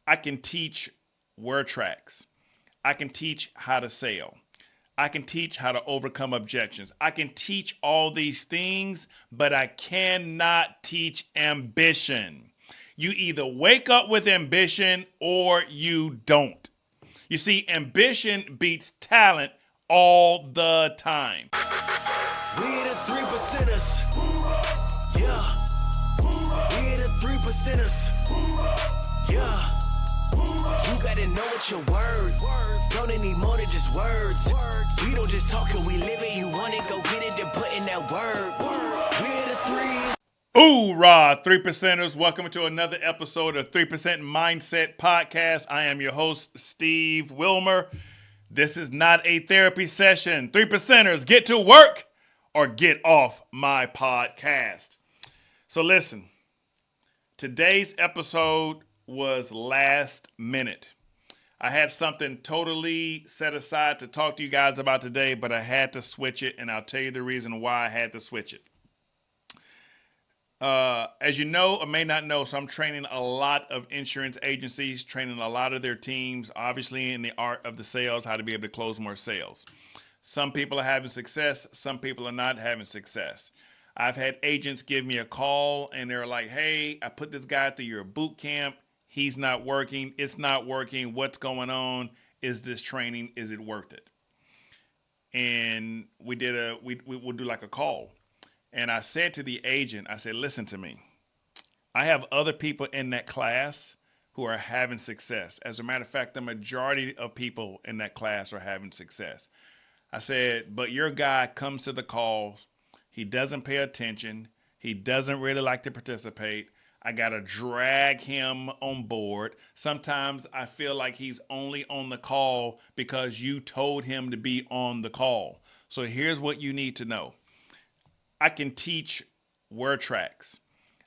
I can teach word tracks. I can teach how to sell. I can teach how to overcome objections. I can teach all these things, but I cannot teach ambition. You either wake up with ambition or you don't. You see, ambition beats talent all the time. We the 3%ers. Yeah. We the 3%ers. Yeah. You gotta know what your word. Don't need more than just words. We don't just talk it, we live it. You want it, go get it and put in that word. We the 3. Hoorah, 3%ers. Welcome to another episode of 3% Mindset Podcast. I am your host, Steve Wilmer. This is not a therapy session. 3%ers, get to work or get off my podcast. So listen, today's episode was last minute. I had something totally set aside to talk to you guys about today, but I had to switch it, and I'll tell you the reason why I had to switch it. As you know or may not know, so I'm training a lot of insurance agencies, training a lot of their teams, obviously in the art of the sales, how to be able to close more sales. Some people are having success. Some people are not having success. I've had agents give me a call and they're like, hey, I put this guy through your boot camp. He's not working. It's not working. What's going on? Is this training? Is it worth it? And we'll do like a call. And I said to the agent, I said, listen to me. I have other people in that class who are having success. As a matter of fact, the majority of people in that class are having success. I said, but your guy comes to the calls. He doesn't pay attention. He doesn't really like to participate. I got to drag him on board. Sometimes I feel like he's only on the call because you told him to be on the call. So here's what you need to know. I can teach word tracks.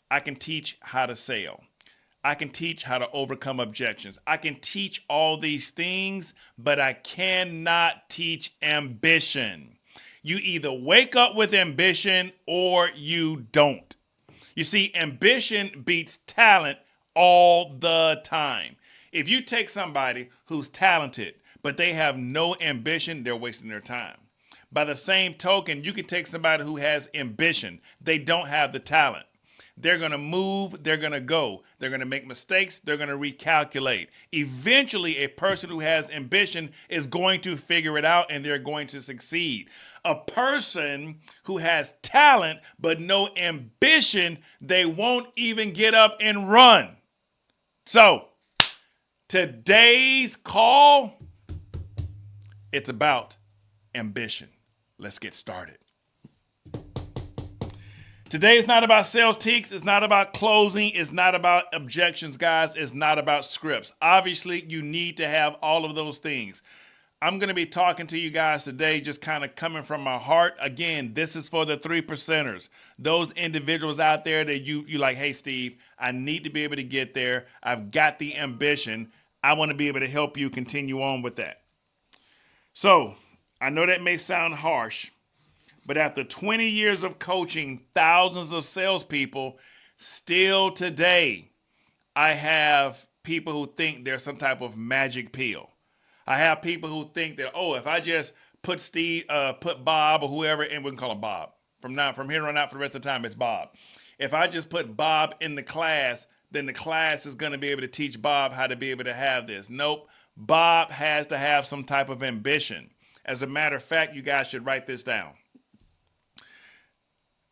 I can teach how to sell. I can teach how to overcome objections. I can teach all these things, but I cannot teach ambition. You either wake up with ambition or you don't. You see, ambition beats talent all the time. If you take somebody who's talented, but they have no ambition, they're wasting their time. By the same token, you can take somebody who has ambition. They don't have the talent. They're going to move. They're going to go. They're going to make mistakes. They're going to recalculate. Eventually, a person who has ambition is going to figure it out and they're going to succeed. A person who has talent but no ambition, they won't even get up and run. So, today's call, it's about ambition. Let's get started. Today is not about sales teaks. It's not about closing. It's not about objections, guys. It's not about scripts. Obviously, you need to have all of those things. I'm going to be talking to you guys today, just kind of coming from my heart. Again, this is for the 3%ers. Those individuals out there that you like, hey, Steve, I need to be able to get there. I've got the ambition. I want to be able to help you continue on with that. So, I know that may sound harsh, but after 20 years of coaching thousands of salespeople, still today, I have people who think there's some type of magic pill. I have people who think that, if I just put Bob or whoever, and we can call him Bob. From here on out for the rest of the time, it's Bob. If I just put Bob in the class, then the class is going to be able to teach Bob how to be able to have this. Nope. Bob has to have some type of ambition. As a matter of fact, you guys should write this down.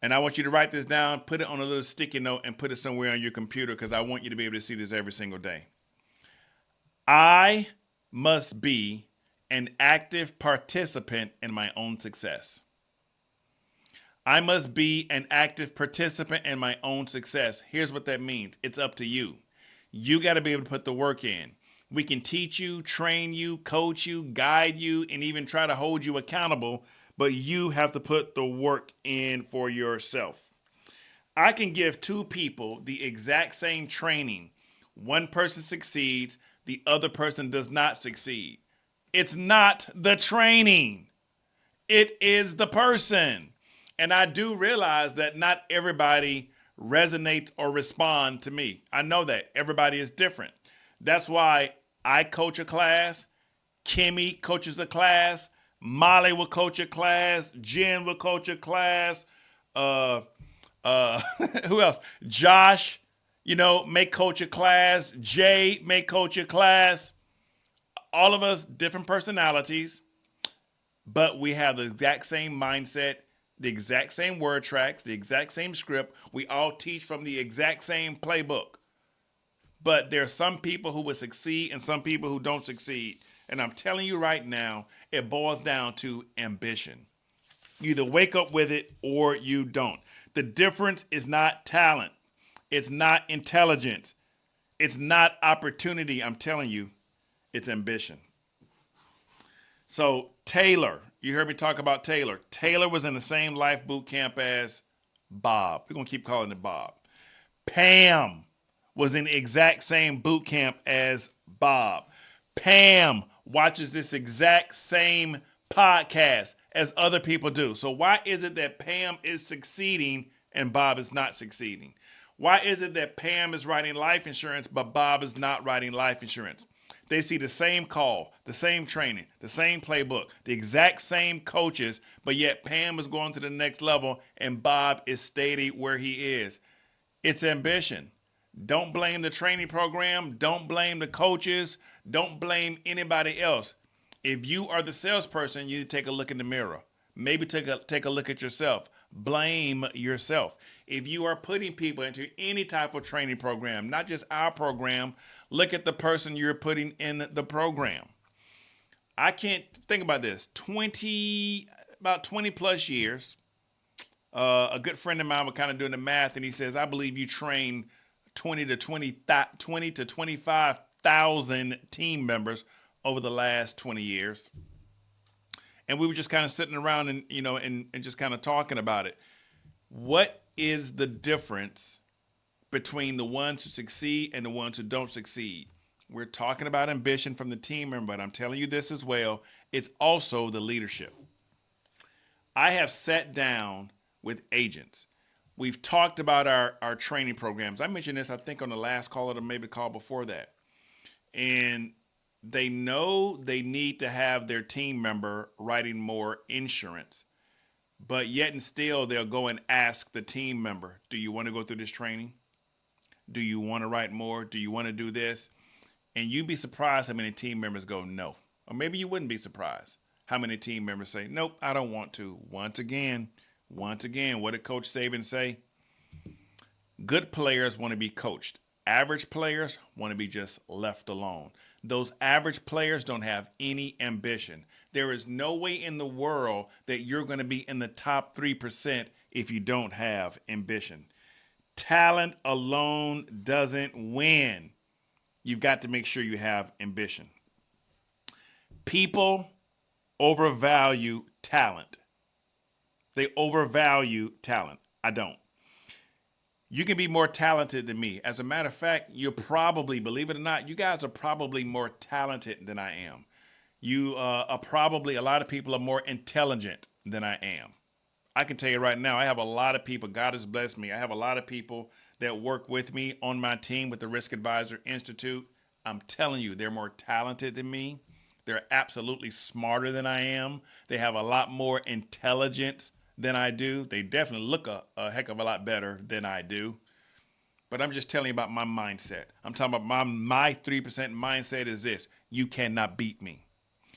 And I want you to write this down, put it on a little sticky note, and put it somewhere on your computer because I want you to be able to see this every single day. I must be an active participant in my own success. I must be an active participant in my own success. Here's what that means. It's up to you. You got to be able to put the work in. We can teach you, train you, coach you, guide you, and even try to hold you accountable, but you have to put the work in for yourself. I can give two people the exact same training. One person succeeds, the other person does not succeed. It's not the training. It is the person. And I do realize that not everybody resonates or responds to me. I know that everybody is different. That's why I coach a class. Kimmy coaches a class. Molly will coach a class. Jen will coach a class. Uh, who else? Josh, may coach a class. Jay may coach a class. All of us different personalities, but we have the exact same mindset, the exact same word tracks, the exact same script. We all teach from the exact same playbook. But there are some people who will succeed and some people who don't succeed. And I'm telling you right now, it boils down to ambition. You either wake up with it or you don't. The difference is not talent. It's not intelligence. It's not opportunity. I'm telling you, it's ambition. So Taylor, you heard me talk about Taylor. Taylor was in the same life boot camp as Bob. We're going to keep calling it Bob. Pam was in the exact same boot camp as Bob. Pam watches this exact same podcast as other people do. So why is it that Pam is succeeding and Bob is not succeeding? Why is it that Pam is writing life insurance but Bob is not writing life insurance? They see the same call, the same training, the same playbook, the exact same coaches, but yet Pam is going to the next level and Bob is steady where he is. It's ambition. Don't blame the training program. Don't blame the coaches. Don't blame anybody else. If you are the salesperson, you need to take a look in the mirror. Maybe take a look at yourself. Blame yourself. If you are putting people into any type of training program, not just our program, look at the person you're putting in the program. I can't think about this. About 20 plus years, a good friend of mine was kind of doing the math, and he says, I believe you train 20 to 25,000 team members over the last 20 years. And we were just kind of sitting around and just kind of talking about it. What is the difference between the ones who succeed and the ones who don't succeed? We're talking about ambition from the team member, but I'm telling you this as well. It's also the leadership. I have sat down with agents. We've talked about our training programs. I mentioned this, I think, on the last call or maybe the call before that. And they know they need to have their team member writing more insurance, but yet and still they'll go and ask the team member, do you want to go through this training? Do you want to write more? Do you want to do this? And you'd be surprised how many team members go no. Or maybe you wouldn't be surprised how many team members say, nope, I don't want to. Once again, what did Coach Saban say? Good players want to be coached. Average players want to be just left alone. Those average players don't have any ambition. There is no way in the world that you're going to be in the top 3% if you don't have ambition. Talent alone doesn't win. You've got to make sure you have ambition. People overvalue talent. They overvalue talent. I don't. You can be more talented than me. As a matter of fact, you're probably, believe it or not, you guys are probably more talented than I am. You are probably, a lot of people are more intelligent than I am. I can tell you right now, I have a lot of people, God has blessed me. I have a lot of people that work with me on my team with the Risk Advisor Institute. I'm telling you, they're more talented than me. They're absolutely smarter than I am. They have a lot more intelligence than I do. They definitely look a heck of a lot better than I do. But I'm just telling you about my mindset. I'm talking about my 3% mindset is this. You cannot beat me.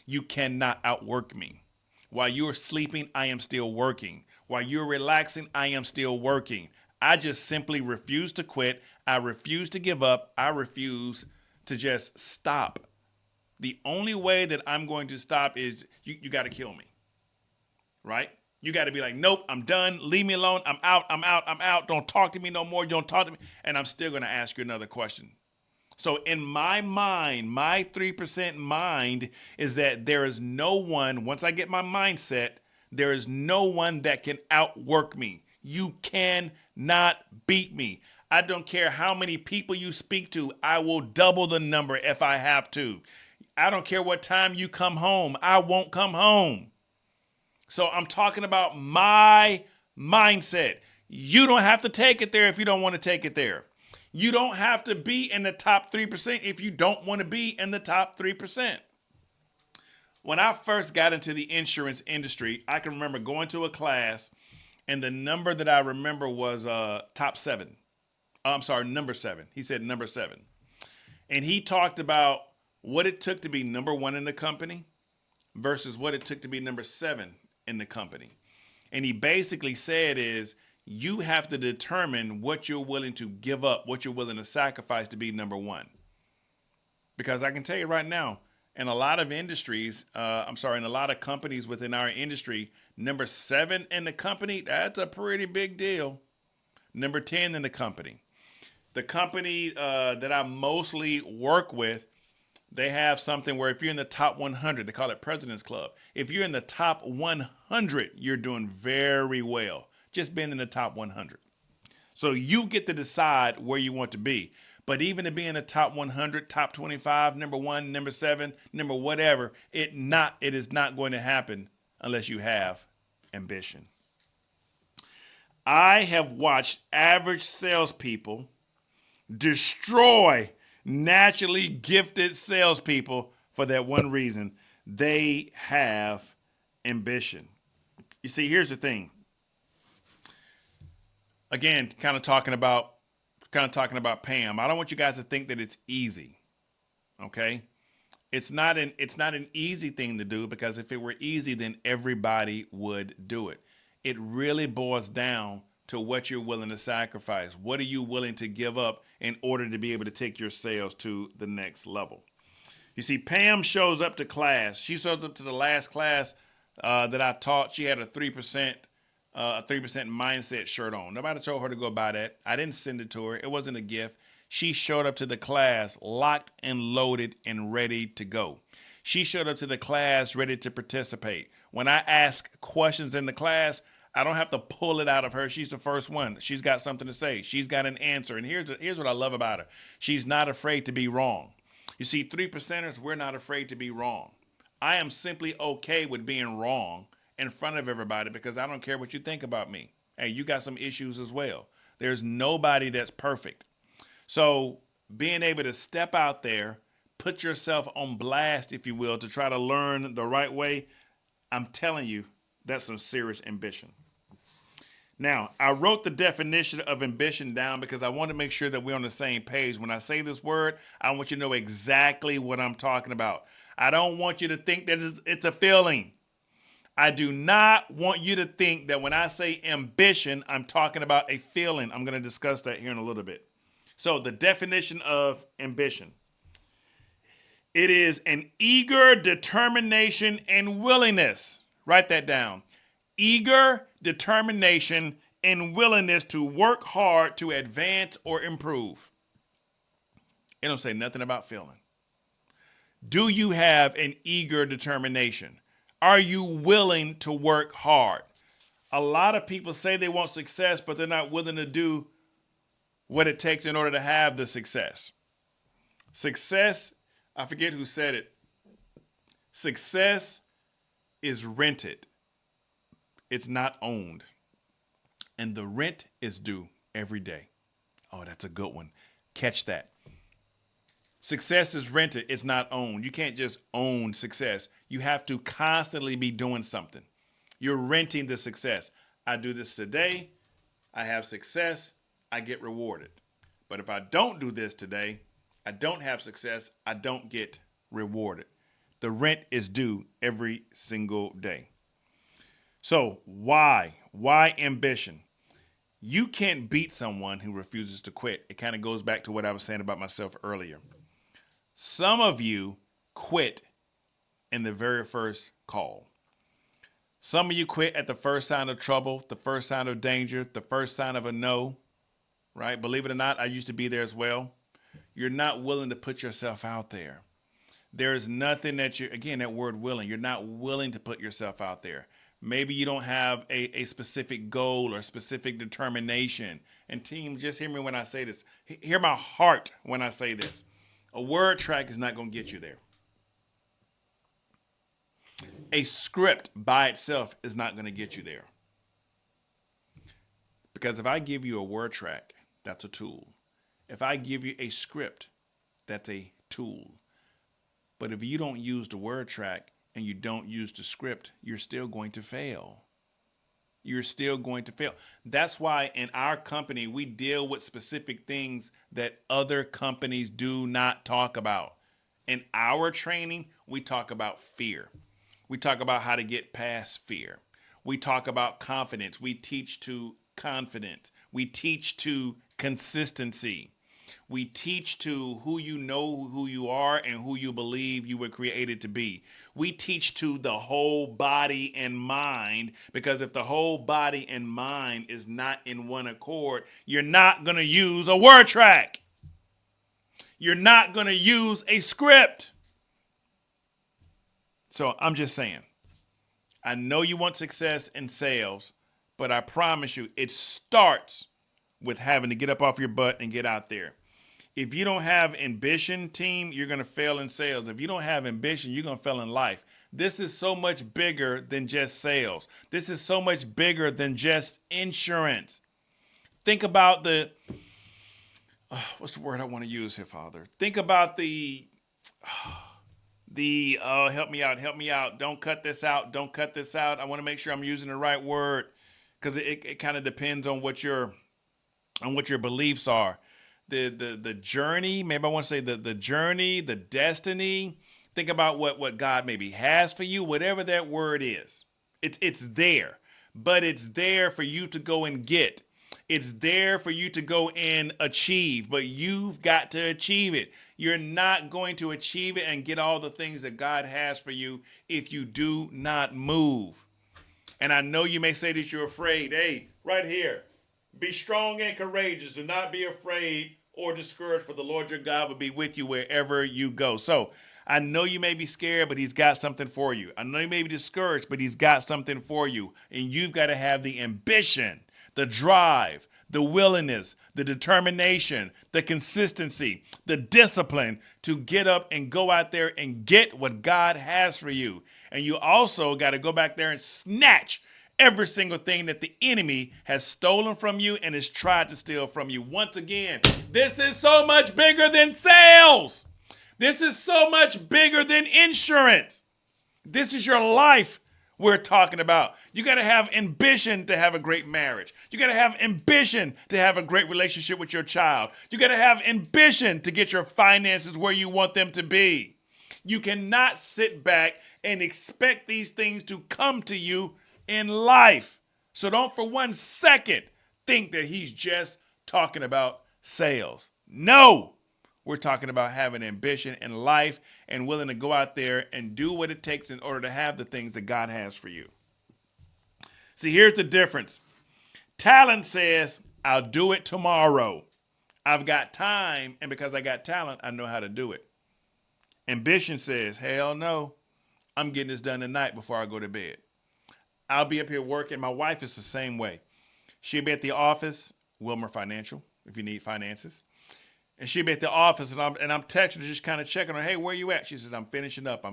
You cannot outwork me. While you're sleeping, I am still working. While you're relaxing, I am still working. I just simply refuse to quit. I refuse to give up. I refuse to just stop. The only way that I'm going to stop is you got to kill me, right? You got to be like, nope, I'm done. Leave me alone. I'm out. Don't talk to me no more. Don't talk to me. And I'm still going to ask you another question. So in my mind, my 3% mind is that there is no one, once I get my mindset, there is no one that can outwork me. You cannot beat me. I don't care how many people you speak to. I will double the number if I have to. I don't care what time you come home. I won't come home. So I'm talking about my mindset. You don't have to take it there if you don't want to take it there. You don't have to be in the top 3% if you don't want to be in the top 3%. When I first got into the insurance industry, I can remember going to a class, and the number that I remember was top 7. I'm sorry, number 7. He said number 7. And he talked about what it took to be number 1 in the company versus what it took to be number 7 in the company. And he basically said is you have to determine what you're willing to give up, what you're willing to sacrifice to be number 1. Because I can tell you right now, in a lot of industries, in a lot of companies within our industry, number 7 in the company, that's a pretty big deal. Number 10 in the company. The company that I mostly work with, they have something where if you're in the top 100, they call it President's Club. If you're in the top 100, you're doing very well. Just being in the top 100. So you get to decide where you want to be. But even to be in the top 100, top 25, number 1, number 7, number whatever, it is not going to happen unless you have ambition. I have watched average salespeople destroy naturally gifted salespeople for that one reason. They have ambition. You see, here's the thing. Again, kind of talking about Pam. I don't want you guys to think that it's easy. Okay? It's not an easy thing to do, because if it were easy, then everybody would do it. It really boils down to what you're willing to sacrifice. What are you willing to give up in order to be able to take your sales to the next level? You see, Pam shows up to class. She shows up to the last class that I taught. She had a 3% mindset shirt on. Nobody told her to go buy that. I didn't send it to her. It wasn't a gift. She showed up to the class locked and loaded and ready to go. She showed up to the class ready to participate. When I ask questions in the class, I don't have to pull it out of her. She's the first one. She's got something to say. She's got an answer. And here's what I love about her. She's not afraid to be wrong. You see, 3%ers, we're not afraid to be wrong. I am simply okay with being wrong in front of everybody, because I don't care what you think about me. Hey, you got some issues as well. There's nobody that's perfect. So being able to step out there, put yourself on blast, if you will, to try to learn the right way, I'm telling you, that's some serious ambition. Now, I wrote the definition of ambition down because I want to make sure that we're on the same page. When I say this word, I want you to know exactly what I'm talking about. I don't want you to think that it's a feeling. I do not want you to think that when I say ambition, I'm talking about a feeling. I'm going to discuss that here in a little bit. So the definition of ambition. It is an eager determination and willingness. Write that down. Eager determination and willingness to work hard to advance or improve. It don't say nothing about feeling. Do you have an eager determination? Are you willing to work hard? A lot of people say they want success, but they're not willing to do what it takes in order to have the success. Success, I forget who said it. Success is rented. It's not owned. And the rent is due every day. Oh, that's a good one. Catch that. Success is rented. It's not owned. You can't just own success. You have to constantly be doing something. You're renting the success. I do this today. I have success. I get rewarded. But if I don't do this today, I don't have success. I don't get rewarded. The rent is due every single day. So why? Why ambition? You can't beat someone who refuses to quit. It kind of goes back to what I was saying about myself earlier. Some of you quit in the very first call. Some of you quit at the first sign of trouble, the first sign of danger, the first sign of a no, right? Believe it or not, I used to be there as well. You're not willing to put yourself out there. There's nothing that again, that word willing, you're not willing to put yourself out there. Maybe you don't have a specific goal or specific determination. And team, just hear me when I say this. Hear my heart when I say this. A word track is not going to get you there. A script by itself is not going to get you there. Because if I give you a word track, that's a tool. If I give you a script, that's a tool. But if you don't use the word track and you don't use the script, you're still going to fail. You're still going to fail. That's why in our company, we deal with specific things that other companies do not talk about. In our training, we talk about fear. We talk about how to get past fear. We talk about confidence. We teach to confidence. We teach to consistency. We teach to who you know who you are and who you believe you were created to be. We teach to the whole body and mind, because if the whole body and mind is not in one accord, you're not going to use a word track. You're not going to use a script. So I'm just saying, I know you want success in sales, but I promise you it starts with having to get up off your butt and get out there. If you don't have ambition, team, you're going to fail in sales. If you don't have ambition, you're going to fail in life. This is so much bigger than just sales. This is so much bigger than just insurance. Think about what's the word I want to use here, Father? Think about help me out. Don't cut this out. I want to make sure I'm using the right word, because it kind of depends on what your beliefs are. The journey, maybe I want to say the journey, the destiny. Think about what God maybe has for you, whatever that word is. It's there, but it's there for you to go and get. It's there for you to go and achieve, but you've got to achieve it. You're not going to achieve it and get all the things that God has for you if you do not move. And I know you may say that you're afraid. Hey, right here, be strong and courageous. Do not be afraid or discouraged, for the Lord your God will be with you wherever you go. So I know you may be scared, but he's got something for you. I know you may be discouraged, but he's got something for you. And you've got to have the ambition, the drive, the willingness, the determination, the consistency, the discipline to get up and go out there and get what God has for you. And you also got to go back there and snatch every single thing that the enemy has stolen from you and has tried to steal from you. Once again, this is so much bigger than sales. This is so much bigger than insurance. This is your life we're talking about. You got to have ambition to have a great marriage. You got to have ambition to have a great relationship with your child. You got to have ambition to get your finances where you want them to be. You cannot sit back and expect these things to come to you in life. So don't for 1 second think that he's just talking about sales. No, we're talking about having ambition in life and willing to go out there and do what it takes in order to have the things that God has for you. See, here's the difference. Talent says, I'll do it tomorrow. I've got time, and because I got talent, I know how to do it. Ambition says, hell no, I'm getting this done tonight before I go to bed. I'll be up here working. My wife is the same way. She'll be at the office, Wilmer Financial, if you need finances. And she'll be at the office, and I'm texting her, just kind of checking her. Hey, where you at? She says, I'm finishing up. I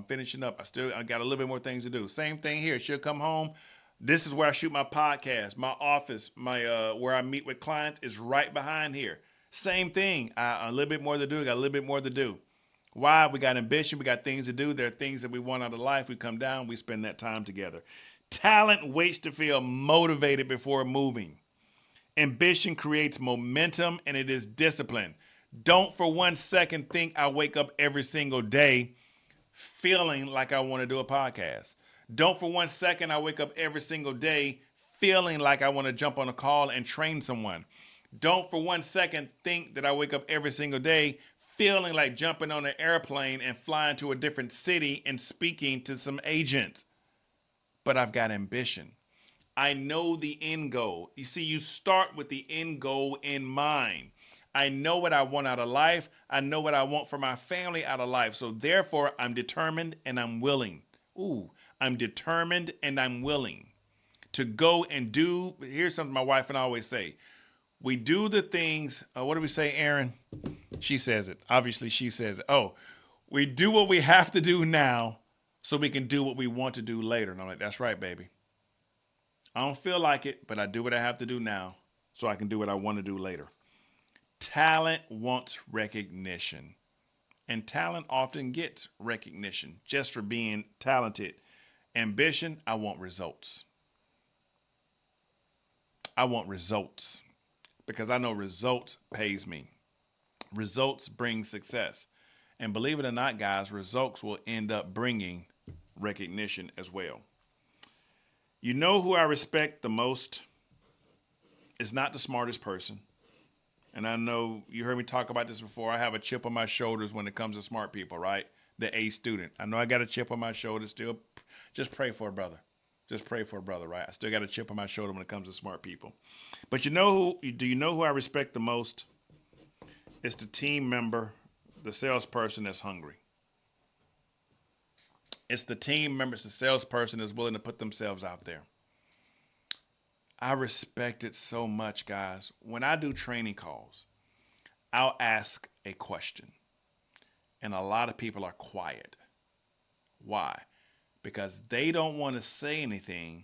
got a little bit more things to do. Same thing here. She'll come home. This is where I shoot my podcast. My office, where I meet with clients is right behind here. Same thing. A little bit more to do. Got a little bit more to do. Why? We got ambition. We got things to do. There are things that we want out of life. We come down. We spend that time together. Talent waits to feel motivated before moving. Ambition creates momentum, and it is discipline. Don't for 1 second think I wake up every single day feeling like I want to do a podcast. Don't for 1 second I wake up every single day feeling like I want to jump on a call and train someone. Don't for 1 second think that I wake up every single day feeling like jumping on an airplane and flying to a different city and speaking to some agents. But I've got ambition. I know the end goal. You see, you start with the end goal in mind. I know what I want out of life. I know what I want for my family out of life. So therefore, I'm determined and I'm willing. I'm determined and I'm willing to go and do. Here's something my wife and I always say. We do the things. What do we say, Aaron? She says it. Obviously, she says it. We do what we have to do now so we can do what we want to do later. And I'm like, that's right, baby. I don't feel like it, but I do what I have to do now so I can do what I want to do later. Talent wants recognition, and talent often gets recognition just for being talented. Ambition, I want results. I want results because I know results pays me. Results bring success. And believe it or not, guys, results will end up bringing recognition as well. You know who I respect the most? It's not the smartest person. And I know you heard me talk about this before. I have a chip on my shoulders when it comes to smart people, right? The A student. I know I got a chip on my shoulder still. Just pray for a brother. Just pray for a brother, right? I still got a chip on my shoulder when it comes to smart people. But do you know who I respect the most? It's the team member, the salesperson that's hungry. It's the team member, it's the salesperson that's willing to put themselves out there. I respect it so much, guys. When I do training calls, I'll ask a question. And a lot of people are quiet. Why? Because they don't want to say anything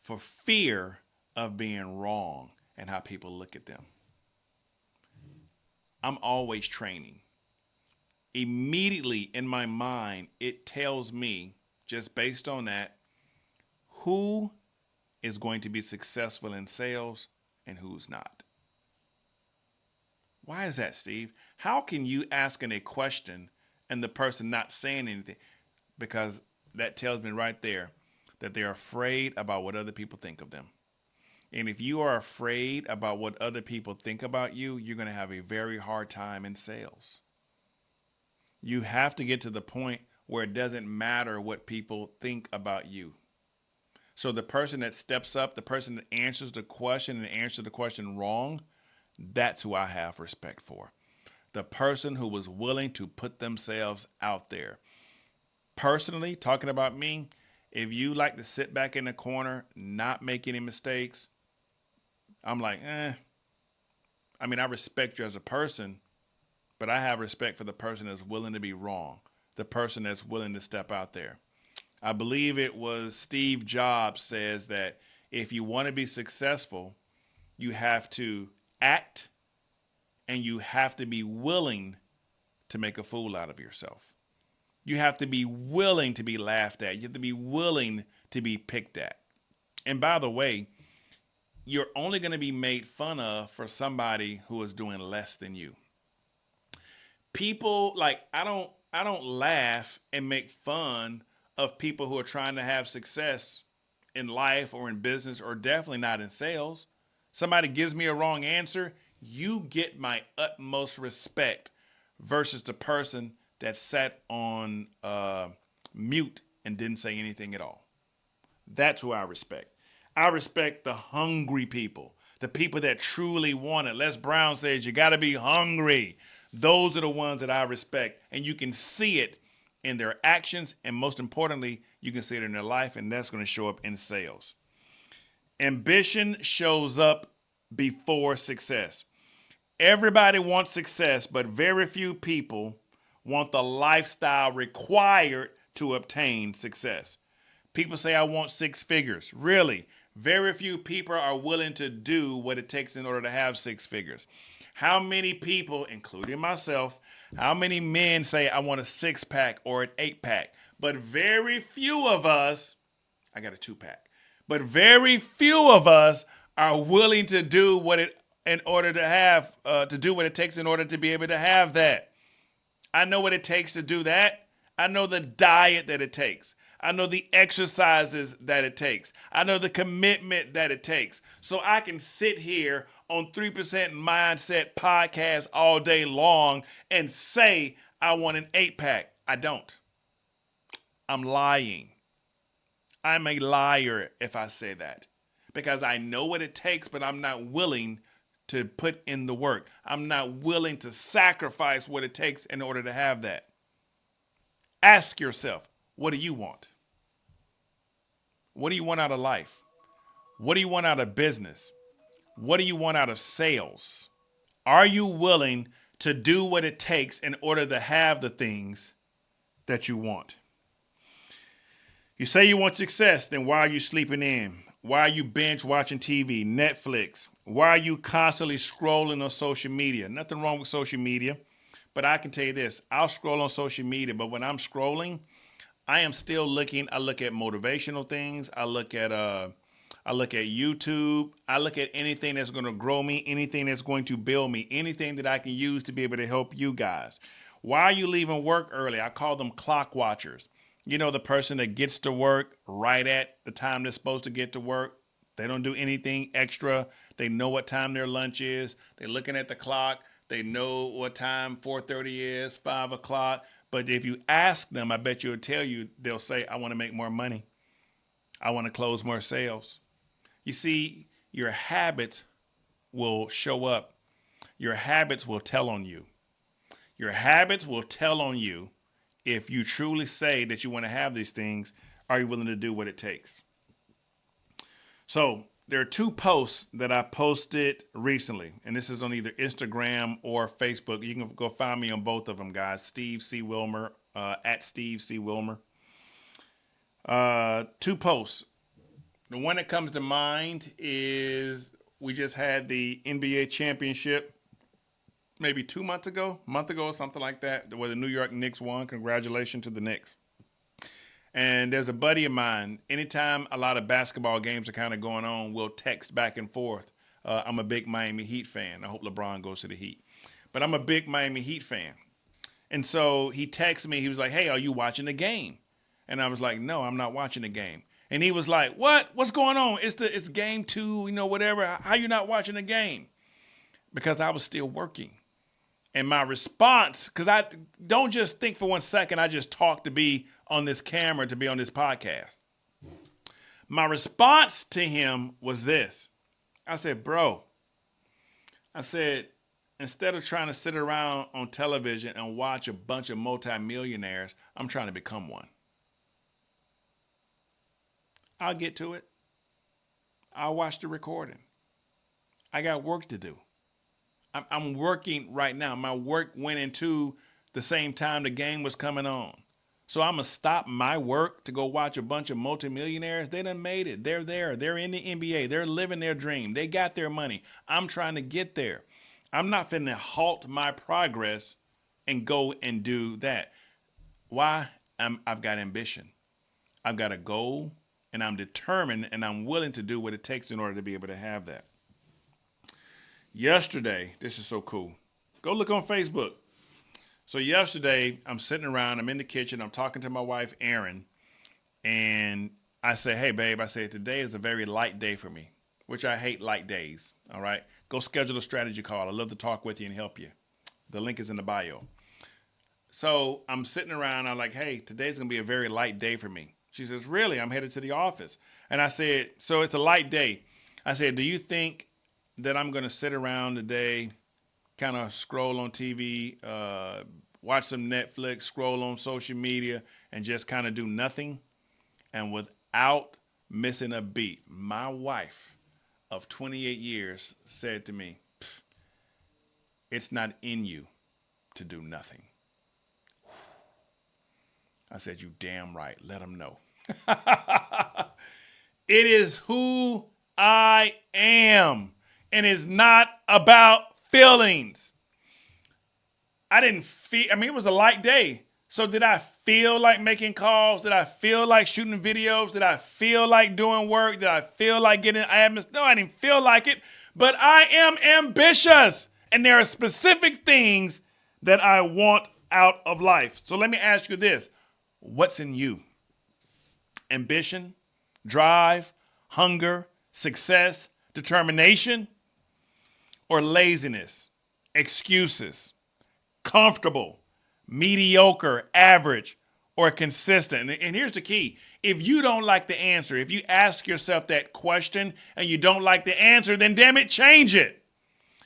for fear of being wrong and how people look at them. I'm always training. Immediately in my mind, it tells me, just based on that, who is going to be successful in sales and who's not. Why is that, Steve? How can you asking a question and the person not saying anything? Because that tells me right there that they're afraid about what other people think of them. And if you are afraid about what other people think about you, you're going to have a very hard time in sales. You have to get to the point where it doesn't matter what people think about you. So the person that steps up, the person that answers the question and answers the question wrong, that's who I have respect for. The person who was willing to put themselves out there. Personally, talking about me, if you like to sit back in the corner, not make any mistakes, I'm like, I mean, I respect you as a person, but I have respect for the person that's willing to be wrong, the person that's willing to step out there. I believe it was Steve Jobs says that if you want to be successful, you have to act and you have to be willing to make a fool out of yourself. You have to be willing to be laughed at. You have to be willing to be picked at. And by the way, you're only going to be made fun of for somebody who is doing less than you. People like, I don't laugh and make fun of people who are trying to have success in life or in business, or definitely not in sales. Somebody gives me a wrong answer, you get my utmost respect versus the person that sat on mute and didn't say anything at all. That's who I respect. I respect the hungry people, the people that truly want it. Les Brown says you got to be hungry. Those are the ones that I respect, and you can see it in their actions, and most importantly, you can see it in their life, and that's going to show up in sales. Ambition shows up before success. Everybody wants success, but very few people want the lifestyle required to obtain success. People say, I want 6 figures. Really, very few people are willing to do what it takes in order to have 6 figures. How many people, including myself, how many men say, I want a 6-pack or an 8-pack? But very few of us, I got a 2-pack, but very few of us are willing to do what it in order to have, to do what it takes in order to be able to have that. I know what it takes to do that. I know the diet that it takes. I know the exercises that it takes. I know the commitment that it takes. So I can sit here on 3% Mindset podcast all day long and say I want an 8-pack. I don't. I'm lying. I'm a liar if I say that, because I know what it takes, but I'm not willing to put in the work. I'm not willing to sacrifice what it takes in order to have that. Ask yourself, what do you want? What do you want out of life? What do you want out of business? What do you want out of sales? Are you willing to do what it takes in order to have the things that you want? You say you want success, then why are you sleeping in? Why are you binge watching TV, Netflix, Why are you constantly scrolling on social media? Nothing wrong with social media, but I can tell you this. I'll scroll on social media, but when I'm scrolling, I am still looking. I look at motivational things. I look at YouTube. I look at anything that's going to grow me, anything that's going to build me, anything that I can use to be able to help you guys. Why are you leaving work early? I call them clock watchers. You know, the person that gets to work right at the time they're supposed to get to work. They don't do anything extra. They know what time their lunch is. They're looking at the clock. They know what time 4:30 is, 5 o'clock. But if you ask them, I bet you'll tell you, they'll say, I want to make more money. I want to close more sales. You see, your habits will show up. Your habits will tell on you. Your habits will tell on you if you truly say that you want to have these things. Are you willing to do what it takes? So there are 2 posts that I posted recently, and this is on either Instagram or Facebook. You can go find me on both of them, guys. Steve C. Wilmer, at Steve C. Wilmer. 2 posts. The one that comes to mind is we just had the NBA championship maybe 2 months ago, a month ago or something like that, where the New York Knicks won. Congratulations to the Knicks. And there's a buddy of mine, anytime a lot of basketball games are kind of going on, we'll text back and forth. I'm a big Miami Heat fan. I hope LeBron goes to the Heat. But I'm a big Miami Heat fan. And so he texted me. He was like, hey, are you watching the game? And I was like, no, I'm not watching the game. And he was like, what? What's going on? It's game 2, whatever. How you not watching the game? Because I was still working. And my response, because I don't just think for 1 second, I just talk to be on this camera, to be on this podcast. My response to him was this. I said, bro, instead of trying to sit around on television and watch a bunch of multimillionaires, I'm trying to become one. I'll get to it. I'll watch the recording. I got work to do. I'm working right now. My work went into the same time the game was coming on. So I'm going to stop my work to go watch a bunch of multimillionaires. They done made it. They're there. They're in the NBA. They're living their dream. They got their money. I'm trying to get there. I'm not finna halt my progress and go and do that. Why? I've got ambition. I've got a goal, and I'm determined, and I'm willing to do what it takes in order to be able to have that. Yesterday, this is so cool. Go look on Facebook. So yesterday, I'm sitting around, I'm in the kitchen, I'm talking to my wife, Erin, and I say, hey, babe, today is a very light day for me, which I hate light days, all right? Go schedule a strategy call. I'd love to talk with you and help you. The link is in the bio. So I'm sitting around, I'm like, hey, today's going to be a very light day for me. She says, really? I'm headed to the office. And I said, so it's a light day. I said, do you think that I'm going to sit around today, kind of scroll on TV, watch some Netflix, scroll on social media, and just kind of do nothing? And without missing a beat, my wife of 28 years said to me, it's not in you to do nothing. I said, you damn right. Let them know. It is who I am. And it's not about feelings. It was a light day. So did I feel like making calls? Did I feel like shooting videos? Did I feel like doing work? Did I feel like getting admins? No, I didn't feel like it. But I am ambitious. And there are specific things that I want out of life. So let me ask you this. What's in you? Ambition, drive, hunger, success, determination, or laziness, excuses, comfortable, mediocre, average, or consistent? And here's the key. If you don't like the answer, if you ask yourself that question and you don't like the answer, then damn it, change it.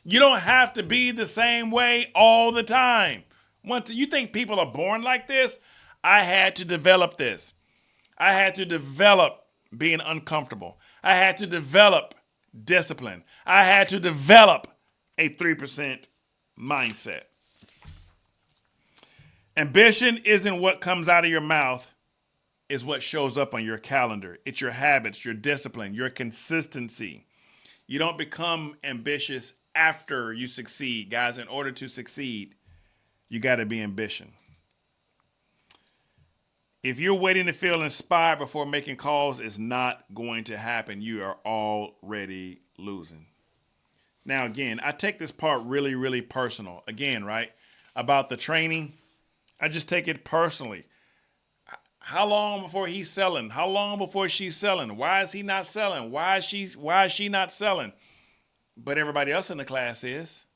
You don't have to be the same way all the time. Once you think people are born like this, I had to develop this. I had to develop being uncomfortable. I had to develop discipline. I had to develop a 3% mindset. Ambition isn't what comes out of your mouth, it's what shows up on your calendar. It's your habits, your discipline, your consistency. You don't become ambitious after you succeed. Guys, in order to succeed, you got to be ambitious. If you're waiting to feel inspired before making calls, it's not going to happen. You are already losing. Now, again, I take this part really, really personal. Again, right, about the training, I just take it personally. How long before he's selling? How long before she's selling? Why is he not selling? Why is she not selling? But everybody else in the class is.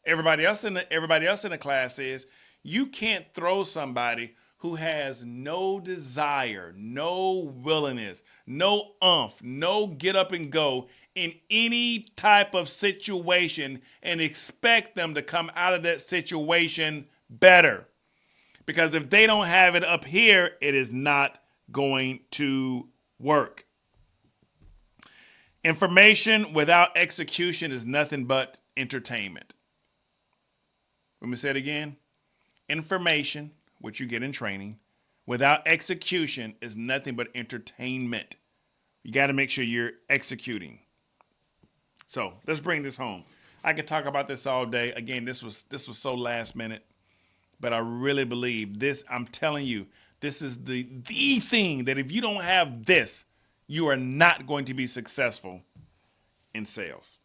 Everybody else in the class is. You can't throw somebody who has no desire, no willingness, no umph, no get up and go in any type of situation and expect them to come out of that situation better. Because if they don't have it up here, it is not going to work. Information without execution is nothing but entertainment. Let me say it again. Information, which you get in training, without execution is nothing but entertainment. You got to make sure you're executing. So let's bring this home. I could talk about this all day. Again, this was so last minute, but I really believe this. I'm telling you, this is the thing that if you don't have this, you are not going to be successful in sales.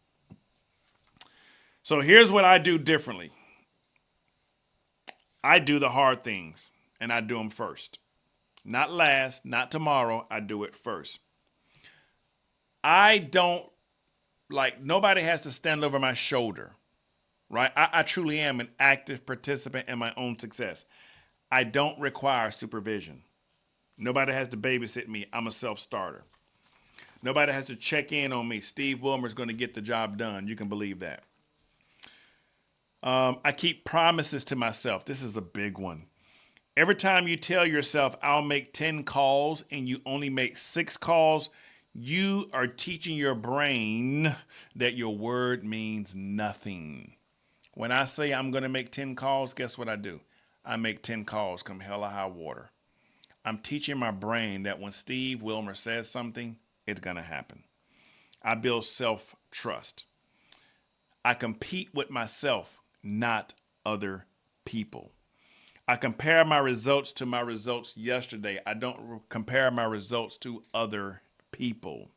So here's what I do differently. I do the hard things, and I do them first. Not last, not tomorrow. I do it first. I don't, nobody has to stand over my shoulder, right? I truly am an active participant in my own success. I don't require supervision. Nobody has to babysit me. I'm a self-starter. Nobody has to check in on me. Steve Wilmer is going to get the job done. You can believe that. I keep promises to myself. This is a big one. Every time you tell yourself, I'll make 10 calls and you only make 6 calls, you are teaching your brain that your word means nothing. When I say I'm going to make 10 calls, guess what I do? I make 10 calls come hell or high water. I'm teaching my brain that when Steve Wilmer says something, it's going to happen. I build self-trust. I compete with myself, not other people. I compare my results to my results yesterday. I don't compare my results to other people.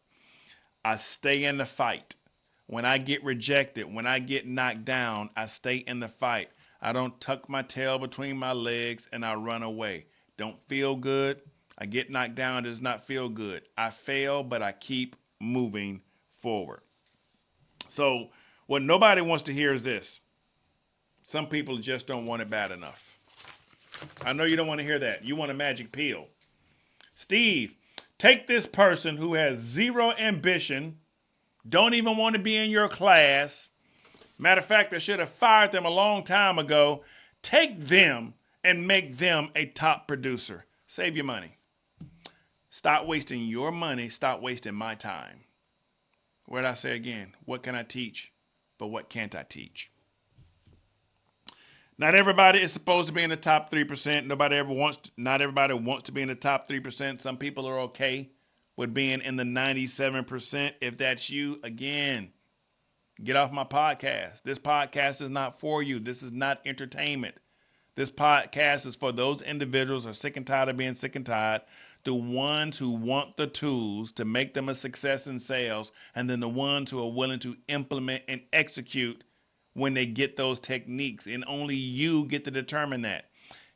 I stay in the fight. When I get rejected, when I get knocked down, I stay in the fight. I don't tuck my tail between my legs and I run away. Don't feel good. I get knocked down, it does not feel good. I fail, but I keep moving forward. So what nobody wants to hear is this. Some people just don't want it bad enough. I know you don't want to hear that. You want a magic pill. Steve, take this person who has zero ambition, don't even want to be in your class. Matter of fact, I should have fired them a long time ago. Take them and make them a top producer. Save your money. Stop wasting your money. Stop wasting my time. What did I say again? What can I teach? But what can't I teach? Not everybody is supposed to be in the top 3%. Not everybody wants to be in the top 3%. Some people are okay with being in the 97%. If that's you, again, get off my podcast. This podcast is not for you. This is not entertainment. This podcast is for those individuals who are sick and tired of being sick and tired, the ones who want the tools to make them a success in sales, and then the ones who are willing to implement and execute when they get those techniques. And only you get to determine that.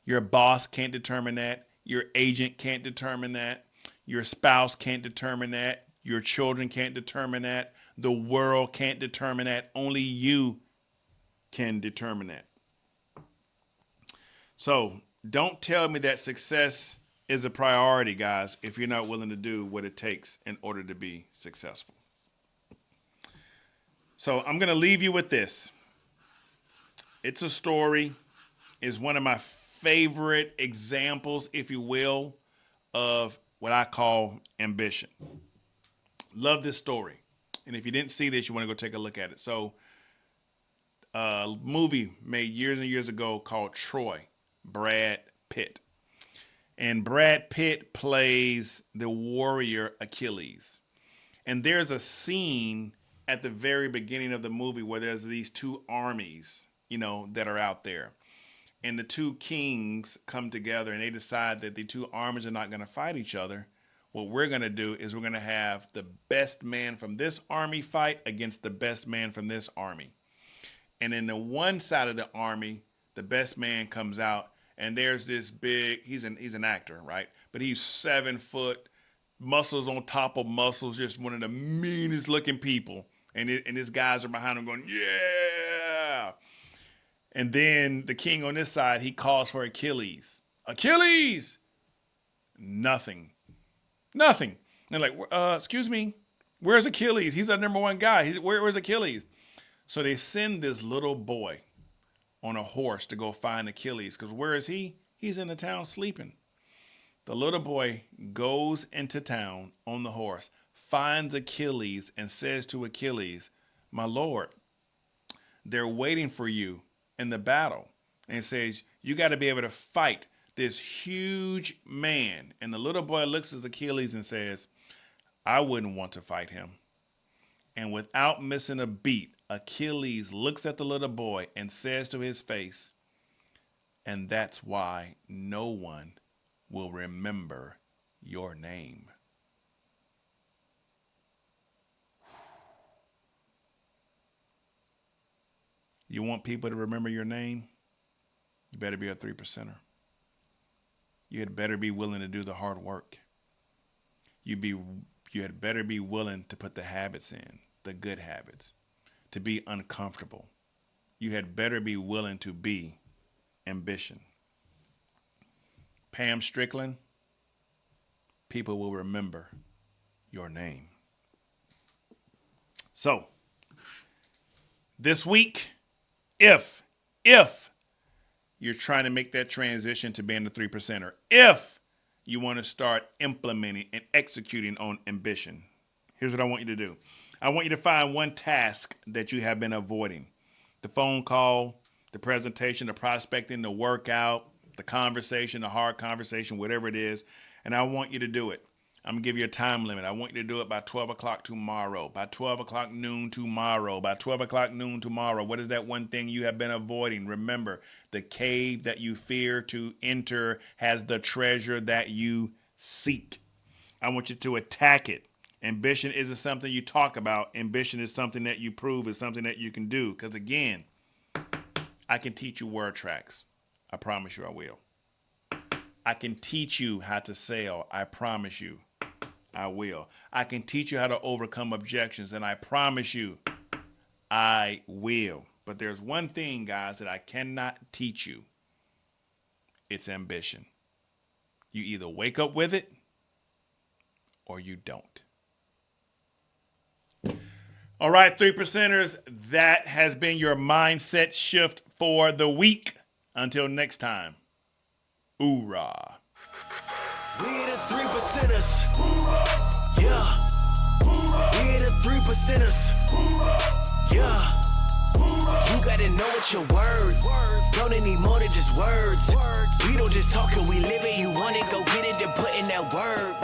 Your boss can't determine that. Your agent can't determine that. Your spouse can't determine that. Your children can't determine that. The world can't determine that. Only you can determine that. So don't tell me that success is a priority, guys, if you're not willing to do what it takes in order to be successful. So I'm going to leave you with this. It's a story. It's one of my favorite examples, if you will, of what I call ambition. Love this story. And if you didn't see this, you want to go take a look at it. So a movie made years and years ago called Troy, Brad Pitt. And Brad Pitt plays the warrior Achilles. And there's a scene at the very beginning of the movie where there's these two armies, that are out there. And the two kings come together and they decide that the two armies are not going to fight each other. What we're going to do is we're going to have the best man from this army fight against the best man from this army. And in the one side of the army, the best man comes out, and there's this big, he's an actor, right? But he's 7 foot, muscles on top of muscles, just one of the meanest looking people. And his guys are behind him going, yeah. And then the king on this side, he calls for Achilles. Achilles! Nothing. And like, excuse me, where's Achilles? He's our number one guy. Where's Achilles? So they send this little boy on a horse to go find Achilles, because where is he? He's in the town sleeping. The little boy goes into town on the horse, finds Achilles, and says to Achilles, my lord, they're waiting for you in the battle. And says, you got to be able to fight this huge man. And the little boy looks at Achilles and says, I wouldn't want to fight him. And without missing a beat, Achilles looks at the little boy and says to his face, and that's why no one will remember your name. You want people to remember your name? You better be a 3%er. You had better be willing to do the hard work. You had better be willing to put the habits in, the good habits, to be uncomfortable. You had better be willing to be ambition. Pam Strickland, people will remember your name. So, this week, if you're trying to make that transition to being a 3%er, if you want to start implementing and executing on ambition, here's what I want you to do. I want you to find one task that you have been avoiding. The phone call, the presentation, the prospecting, the workout, the conversation, the hard conversation, whatever it is. And I want you to do it. I'm going to give you a time limit. I want you to do it by 12 o'clock tomorrow, by 12 o'clock noon tomorrow, by 12 o'clock noon tomorrow. What is that one thing you have been avoiding? Remember, the cave that you fear to enter has the treasure that you seek. I want you to attack it. Ambition isn't something you talk about. Ambition is something that you prove, is something that you can do. Because again, I can teach you word tracks. I promise you I will. I can teach you how to sell. I promise you I will. I can teach you how to overcome objections, and I promise you I will. But there's one thing, guys, that I cannot teach you. It's ambition. You either wake up with it or you don't. All right, 3%ers, that has been your mindset shift for the week. Until next time, hoorah. We the 3%ers. Yeah. We the 3%ers. Yeah. You gotta know what your word. Don't need more than just words. We don't just talk it, we live it. You want it, go get it and put in that word.